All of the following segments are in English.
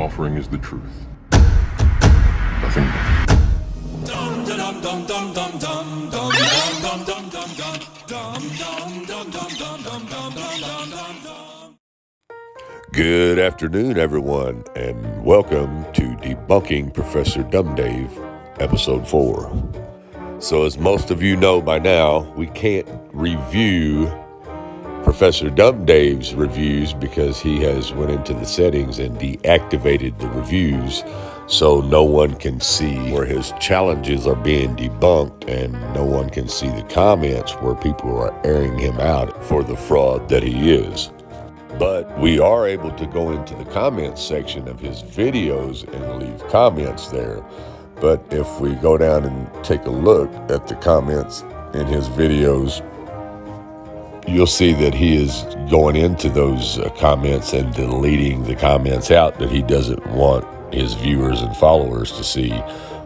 offering is the truth. Nothing more. Good afternoon, everyone, and welcome to Debunking Professor Dumb Dave, Episode 4. So as most of you know by now, we can't review Professor Dumb Dave's reviews because he has went into the settings and deactivated the reviews so no one can see where his challenges are being debunked and no one can see the comments where people are airing him out for the fraud that he is. But we are able to go into the comments section of his videos and leave comments there. But if we go down and take a look at the comments in his videos, you'll see that he is going into those comments and deleting the comments out that he doesn't want his viewers and followers to see.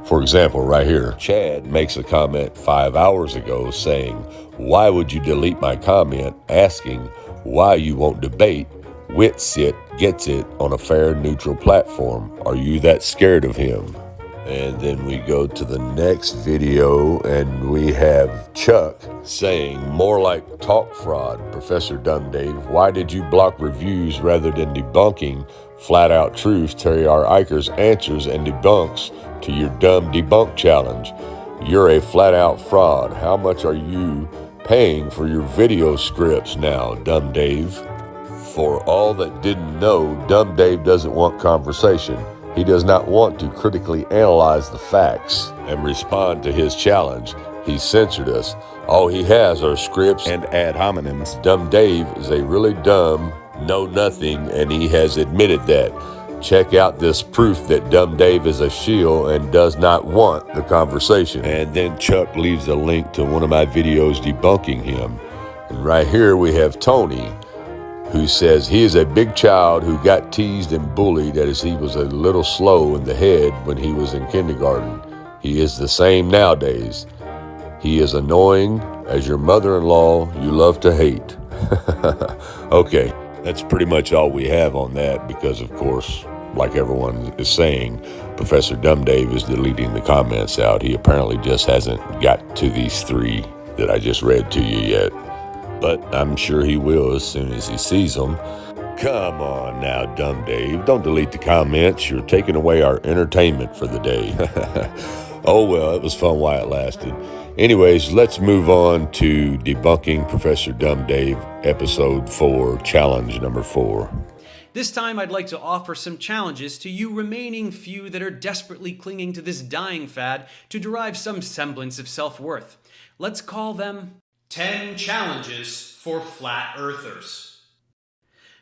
For example, right here, Chad makes a comment 5 hours ago saying, "Why would you delete my comment asking why you won't debate Witsit gets it on a fair, neutral platform? Are you that scared of him?" And then we go to the next video and we have Chuck saying, "More like talk fraud, Professor Dumb Dave. Why did you block reviews rather than debunking flat out truth? Terry R. Eicher's answers and debunks to your dumb debunk challenge. You're a flat out fraud. How much are you paying for your video scripts now, Dumb Dave?" For all that didn't know, Dumb Dave doesn't want conversation. He does not want to critically analyze the facts and respond to his challenge. He censored us. All he has are scripts and ad hominems. Dumb Dave is a really dumb know-nothing, and he has admitted that. Check out this proof that Dumb Dave is a shill and does not want the conversation. And then Chuck leaves a link to one of my videos debunking him. And right here we have Tony, who says he is a big child who got teased and bullied as he was a little slow in the head when he was in kindergarten. He is the same nowadays. He is annoying as your mother-in-law you love to hate. Okay, that's pretty much all we have on that because, of course, like everyone is saying, Professor Dumb Dave is deleting the comments out. He apparently just hasn't got to these 3 that I just read to you yet. But I'm sure he will as soon as he sees them. Come on now, Dumb Dave. Don't delete the comments. You're taking away our entertainment for the day. Oh, well, it was fun while it lasted. Anyways, let's move on to Debunking Professor Dumb Dave, Episode 4, Challenge number 4. This time I'd like to offer some challenges to you remaining few that are desperately clinging to this dying fad to derive some semblance of self-worth. Let's call them 10 Challenges for Flat Earthers.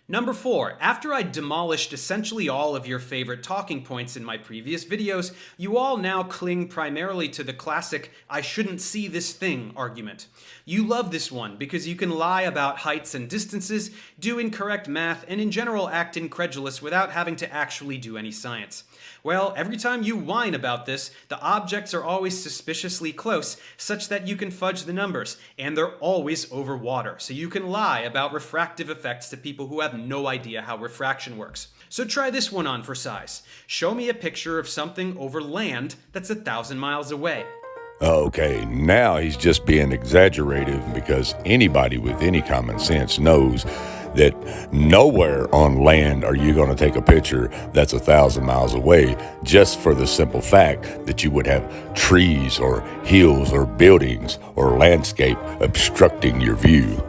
Number 4. After I demolished essentially all of your favorite talking points in my previous videos, you all now cling primarily to the classic "I shouldn't see this thing" argument. You love this one because you can lie about heights and distances, do incorrect math, and in general act incredulous without having to actually do any science. Well, every time you whine about this, the objects are always suspiciously close, such that you can fudge the numbers, and they're always over water, so you can lie about refractive effects to people who have no idea how refraction works. So try this one on for size. Show me a picture of something over land that's 1,000 miles away. Okay, now he's just being exaggerative because anybody with any common sense knows that nowhere on land are you going to take a picture that's 1,000 miles away, just for the simple fact that you would have trees or hills or buildings or landscape obstructing your view.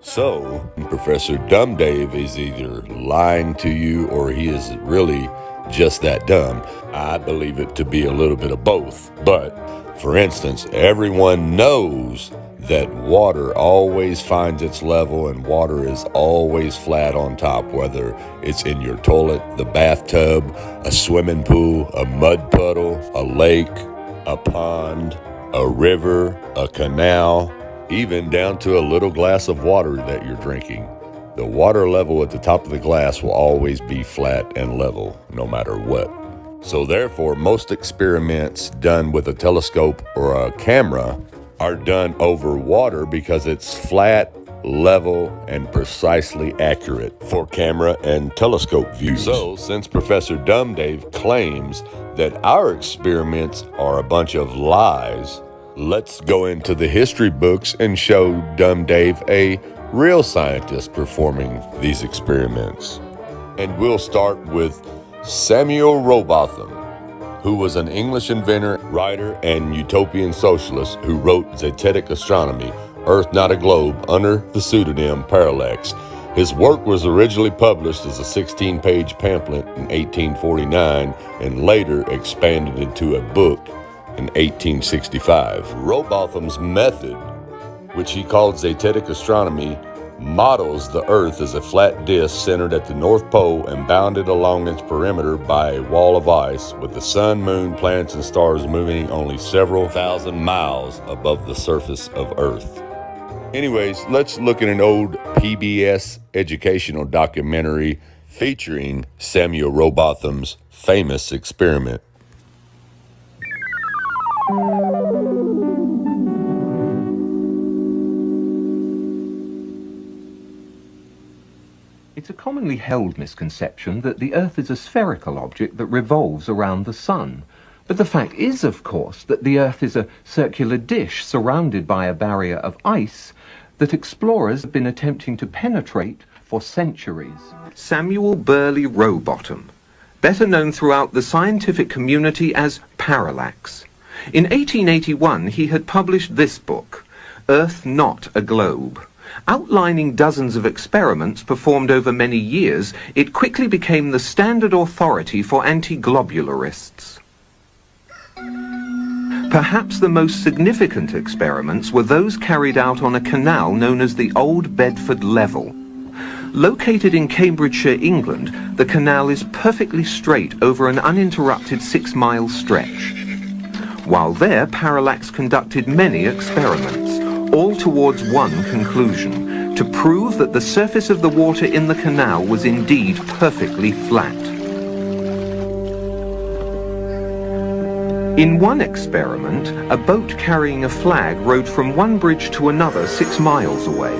So, Professor Dumb Dave is either lying to you or he is really just that dumb. I believe it to be a little bit of both. But, for instance, everyone knows that water always finds its level and water is always flat on top, whether it's in your toilet, the bathtub, a swimming pool, a mud puddle, a lake, a pond, a river, a canal, even down to a little glass of water that you're drinking. The water level at the top of the glass will always be flat and level, no matter what. So therefore, most experiments done with a telescope or a camera are done over water because it's flat level, and precisely accurate for camera and telescope views. So, since Professor Dumb Dave claims that our experiments are a bunch of lies, let's go into the history books and show Dumb Dave a real scientist performing these experiments. And we'll start with Samuel Rowbotham, who was an English inventor, writer, and utopian socialist who wrote Zetetic Astronomy, Earth Not a Globe, under the pseudonym Parallax. His work was originally published as a 16-page pamphlet in 1849 and later expanded into a book in 1865. Rowbotham's method, which he called Zetetic Astronomy, models the Earth as a flat disk centered at the North Pole and bounded along its perimeter by a wall of ice, with the sun, moon, planets, and stars moving only several thousand miles above the surface of Earth. Anyways, let's look at an old PBS educational documentary featuring Samuel Rowbotham's famous experiment. It's a commonly held misconception that the Earth is a spherical object that revolves around the Sun. But the fact is, of course, that the Earth is a circular dish surrounded by a barrier of ice that explorers have been attempting to penetrate for centuries. Samuel Burley Rowbotham, better known throughout the scientific community as Parallax. In 1881, he had published this book, Earth Not a Globe. Outlining dozens of experiments performed over many years, it quickly became the standard authority for anti-globularists. Perhaps the most significant experiments were those carried out on a canal known as the Old Bedford Level. Located in Cambridgeshire, England, the canal is perfectly straight over an uninterrupted 6-mile stretch. While there, Parallax conducted many experiments, all towards one conclusion: to prove that the surface of the water in the canal was indeed perfectly flat. In one experiment, a boat carrying a flag rowed from one bridge to another 6 miles away.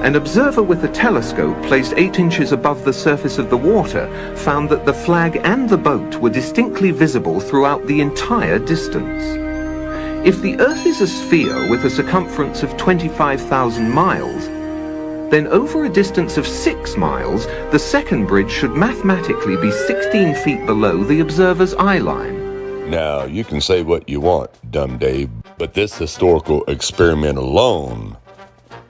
An observer with a telescope placed 8 inches above the surface of the water found that the flag and the boat were distinctly visible throughout the entire distance. If the Earth is a sphere with a circumference of 25,000 miles, then over a distance of 6 miles, the second bridge should mathematically be 16 feet below the observer's eye line. Now, you can say what you want, Dumb Dave, but this historical experiment alone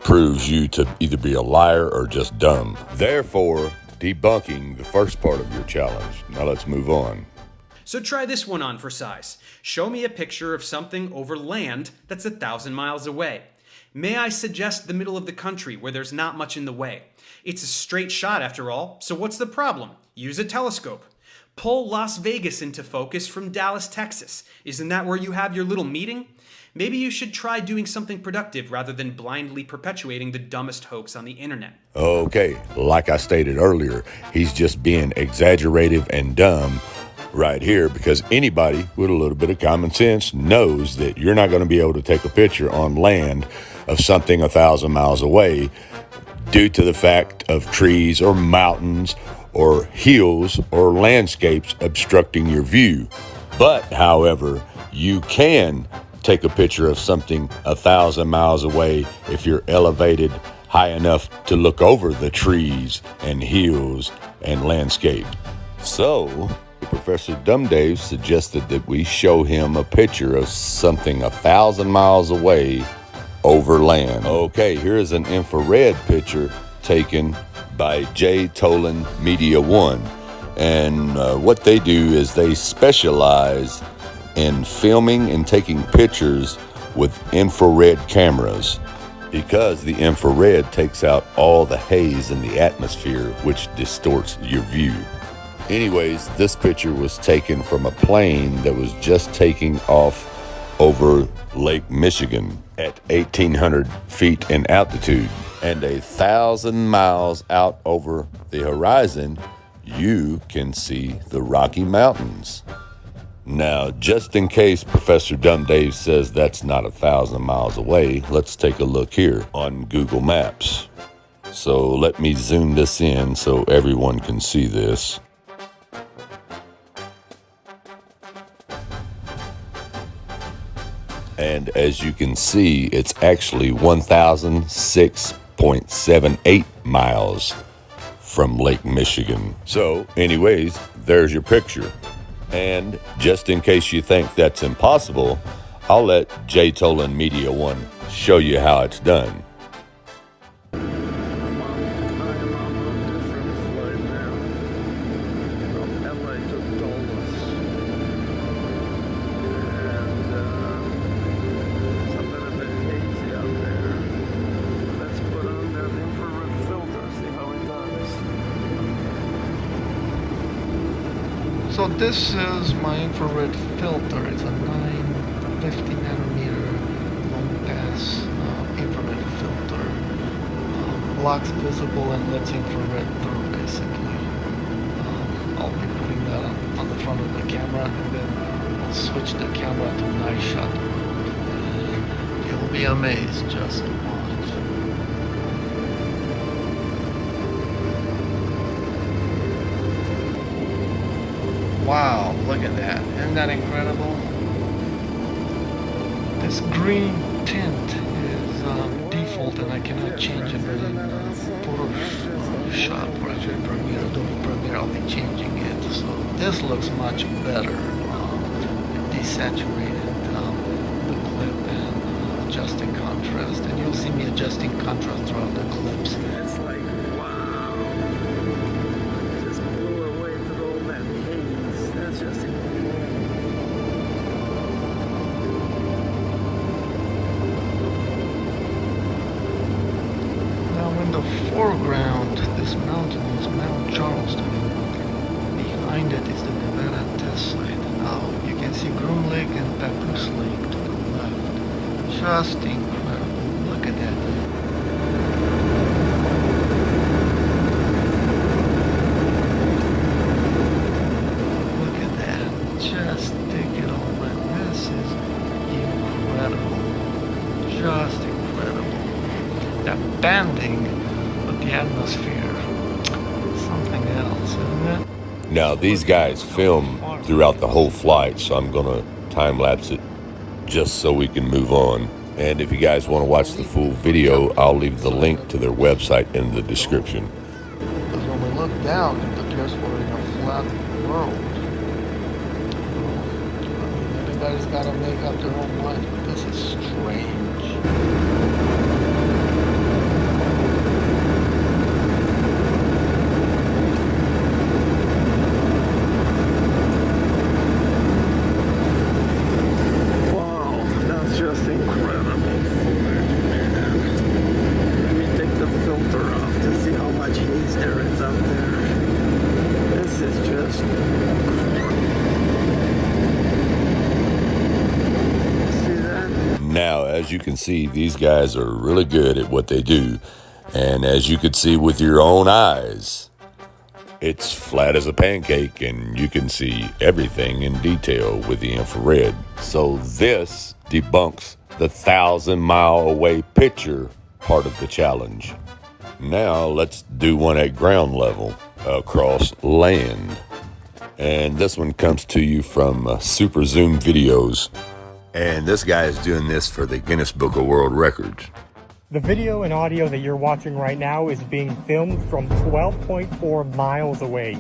proves you to either be a liar or just dumb. Therefore, debunking the first part of your challenge. Now let's move on. So try this one on for size. Show me a picture of something over land that's 1,000 miles away. May I suggest the middle of the country where there's not much in the way? It's a straight shot after all, so what's the problem? Use a telescope. Pull Las Vegas into focus from Dallas, Texas. Isn't that where you have your little meeting? Maybe you should try doing something productive rather than blindly perpetuating the dumbest hoax on the internet. Okay, like I stated earlier, he's just being exaggerative and dumb right here, because anybody with a little bit of common sense knows that you're not going to be able to take a picture on land of something 1,000 miles away due to the fact of trees or mountains or hills or landscapes obstructing your view. But, however, you can take a picture of something 1,000 miles away if you're elevated high enough to look over the trees and hills and landscape. So, Professor Dumb Dave suggested that we show him a picture of something 1,000 miles away over land. Okay, here's an infrared picture taken by J. Tolan Media One. And what they do is they specialize in filming and taking pictures with infrared cameras, because the infrared takes out all the haze in the atmosphere, which distorts your view. Anyways, this picture was taken from a plane that was just taking off over Lake Michigan at 1,800 feet in altitude, and 1,000 miles out over the horizon, you can see the Rocky Mountains. Now, just in case Professor Dumb Dave says that's not 1,000 miles away, let's take a look here on Google Maps. So let me zoom this in so everyone can see this. And as you can see, it's actually 1,006.78 miles from Lake Michigan. So anyways, there's your picture. And just in case you think that's impossible, I'll let J. Tolan Media One show you how it's done. So this is my infrared filter. It's a 950 nanometer long pass infrared filter. Blocks visible and lets infrared through basically. I'll be putting that on the front of the camera, and then I'll switch the camera to night shot. You'll be amazed, just watch. Wow, look at that. Isn't that incredible? This green tint is default and I cannot change it in Photoshop or actually Premiere, Adobe Premiere. I'll be changing it. So this looks much better. Desaturated the clip and adjusting contrast. And you'll see me adjusting contrast throughout the clips. It's like, wow. Just blew away through all that haze. That's just incredible. Now in the foreground, this mountain is Mount Charleston. Behind it is the Nevada test site. Now you can see Groom Lake and Papoose Lake to the left. Just incredible. Look at that. Look at that. Just take it all in. This is incredible. Just incredible. That banding of the atmosphere. Something else, isn't it? Now, these guys film throughout the whole flight, so I'm going to time-lapse it just so we can move on. And if you guys want to watch the full video, I'll leave the link to their website in the description. Because when we look down, it appears we're in a flat world. Everybody's got to make up their own mind, but this is strange. Just incredible footage, man. Let me take the filter off to see how much haze there is out there. This is just see that? Now, as you can see, these guys are really good at what they do. And as you could see with your own eyes, it's flat as a pancake and you can see everything in detail with the infrared. So this debunks the 1,000-mile-away picture part of the challenge. Now let's do one at ground level across land. And this one comes to you from Super Zoom Videos. And this guy is doing this for the Guinness Book of World Records. The video and audio that you're watching right now is being filmed from 12.4 miles away,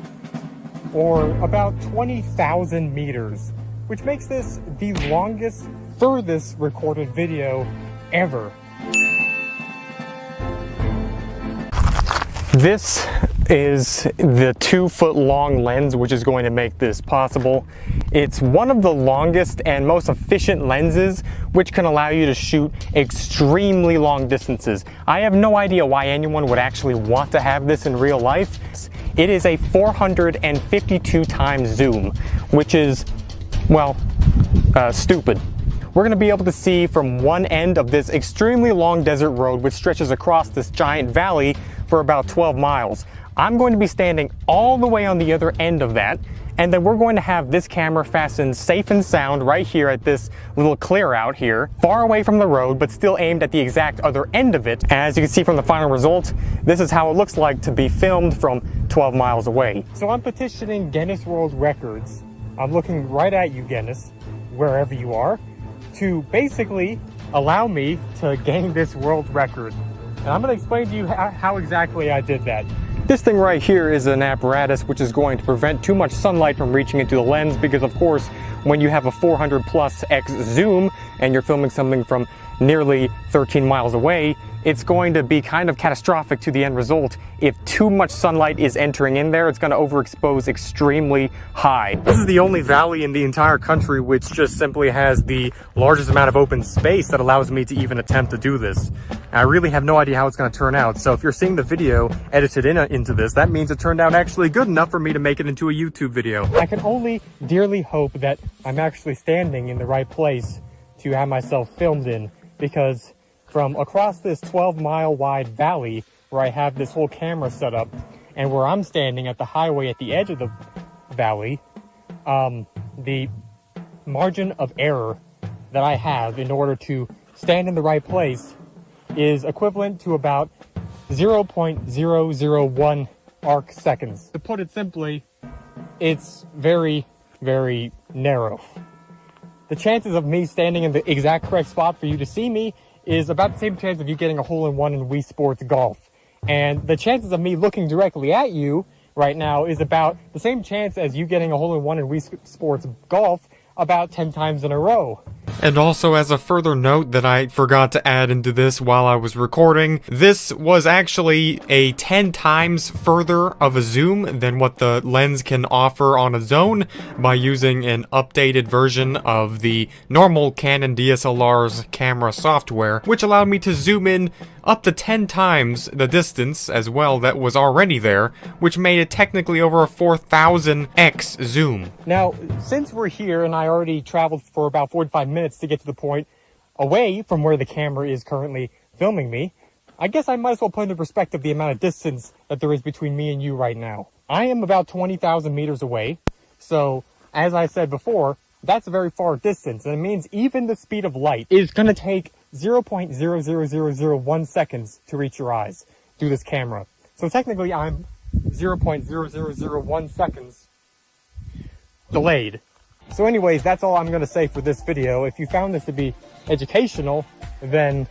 or about 20,000 meters, which makes this the longest, furthest recorded video ever. This is the 2-foot-long lens which is going to make this possible. It's one of the longest and most efficient lenses which can allow you to shoot extremely long distances. I have no idea why anyone would actually want to have this in real life. It is a 452 times zoom, which is, well, stupid. We're going to be able to see from one end of this extremely long desert road which stretches across this giant valley for about 12 miles. I'm going to be standing all the way on the other end of that, and then we're going to have this camera fastened safe and sound right here at this little clear out here, far away from the road, but still aimed at the exact other end of it. As you can see from the final result, this is how it looks like to be filmed from 12 miles away. So I'm petitioning Guinness World Records. I'm looking right at you, Guinness, wherever you are, to basically allow me to gain this world record. And I'm going to explain to you how exactly I did that. This thing right here is an apparatus which is going to prevent too much sunlight from reaching into the lens, because of course when you have a 400+x zoom and you're filming something from nearly 13 miles away, it's going to be kind of catastrophic to the end result. If too much sunlight is entering in there, it's going to overexpose extremely high. This is the only valley in the entire country which just simply has the largest amount of open space that allows me to even attempt to do this. I really have no idea how it's going to turn out, so if you're seeing the video edited into this, that means it turned out actually good enough for me to make it into a YouTube video. I can only dearly hope that I'm actually standing in the right place to have myself filmed in, because from across this 12-mile wide valley where I have this whole camera set up, and where I'm standing at the highway at the edge of the valley, the margin of error that I have in order to stand in the right place is equivalent to about 0.001 arc seconds. To put it simply, it's very, very narrow. The chances of me standing in the exact correct spot for you to see me is about the same chance of you getting a hole-in-one in Wii Sports Golf. And the chances of me looking directly at you right now is about the same chance as you getting a hole-in-one in Wii Sports Golf about 10 times in a row. And also, as a further note that I forgot to add into this while I was recording, this was actually a 10 times further of a zoom than what the lens can offer on its own by using an updated version of the normal Canon DSLR's camera software, which allowed me to zoom in up to 10 times the distance as well that was already there, which made it technically over a 4000x zoom. Now, since we're here and I already traveled for about 45 minutes to get to the point away from where the camera is currently filming me, I guess I might as well put into perspective the amount of distance that there is between me and you right now. I am about 20,000 meters away, so as I said before, that's a very far distance, and it means even the speed of light is going to take 0.00001 seconds to reach your eyes through this camera. So technically I'm 0.0001 seconds delayed. So anyways, that's all I'm going to say for this video. If you found this to be educational, then,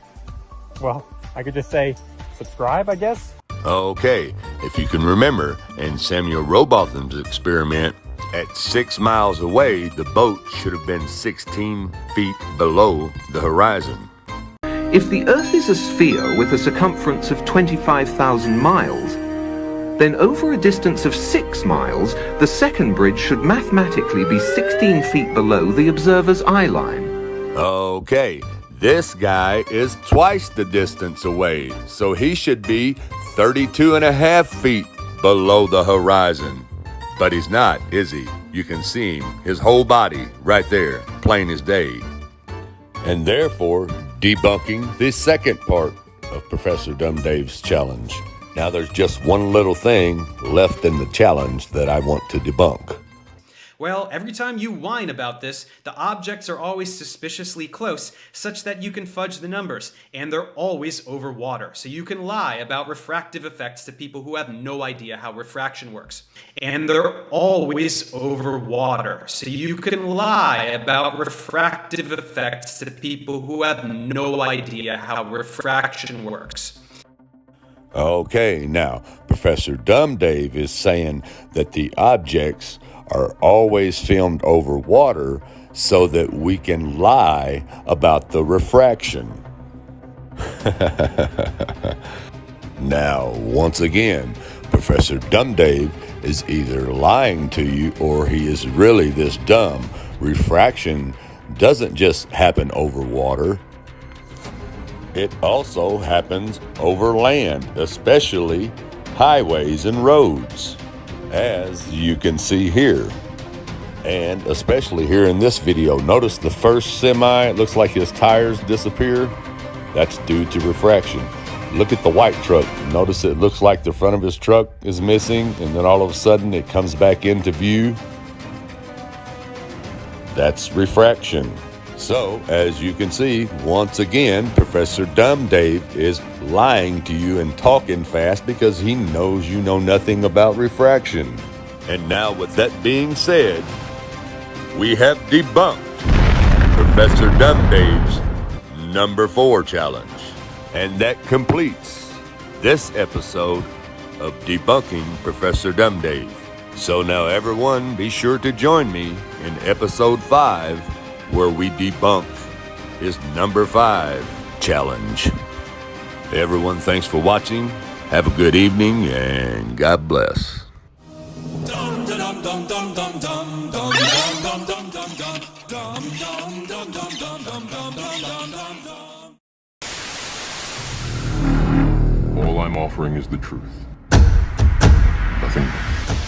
well, I could just say subscribe, I guess. Okay, if you can remember, in Samuel Rowbotham's experiment, at 6 miles away, the boat should have been 16 feet below the horizon. If the Earth is a sphere with a circumference of 25,000 miles, then over a distance of 6 miles, the second bridge should mathematically be 16 feet below the observer's eye line. Okay, this guy is twice the distance away, so he should be 32.5 feet below the horizon. But he's not, is he? You can see him, his whole body, right there, plain as day. And therefore, debunking the second part of Professor Dumb Dave's challenge. Now there's just one little thing left in the challenge that I want to debunk. Well, every time you whine about this, the objects are always suspiciously close, such that you can fudge the numbers, and they're always over water, so you can lie about refractive effects to people who have no idea how refraction works. And they're always over water, so you can lie about refractive effects to people who have no idea how refraction works. Okay, now, Professor Dumb Dave is saying that the objects are always filmed over water so that we can lie about the refraction. Now, once again, Professor Dumb Dave is either lying to you or he is really this dumb. Refraction doesn't just happen over water. It also happens over land, especially highways and roads, as you can see here. And especially here in this video, notice the first semi, it looks like his tires disappear. That's due to refraction. Look at the white truck. Notice it looks like the front of his truck is missing, and then all of a sudden it comes back into view. That's refraction. So, as you can see, once again, Professor Dumb Dave is lying to you and talking fast because he knows you know nothing about refraction. And now, with that being said, we have debunked Professor Dumb Dave's number 4 challenge. And that completes this episode of Debunking Professor Dumb Dave. So now everyone, be sure to join me in episode 5, where we debunk his number 5 challenge. Everyone, thanks for watching. Have a good evening, and God bless. All I'm offering is the truth. Nothing more.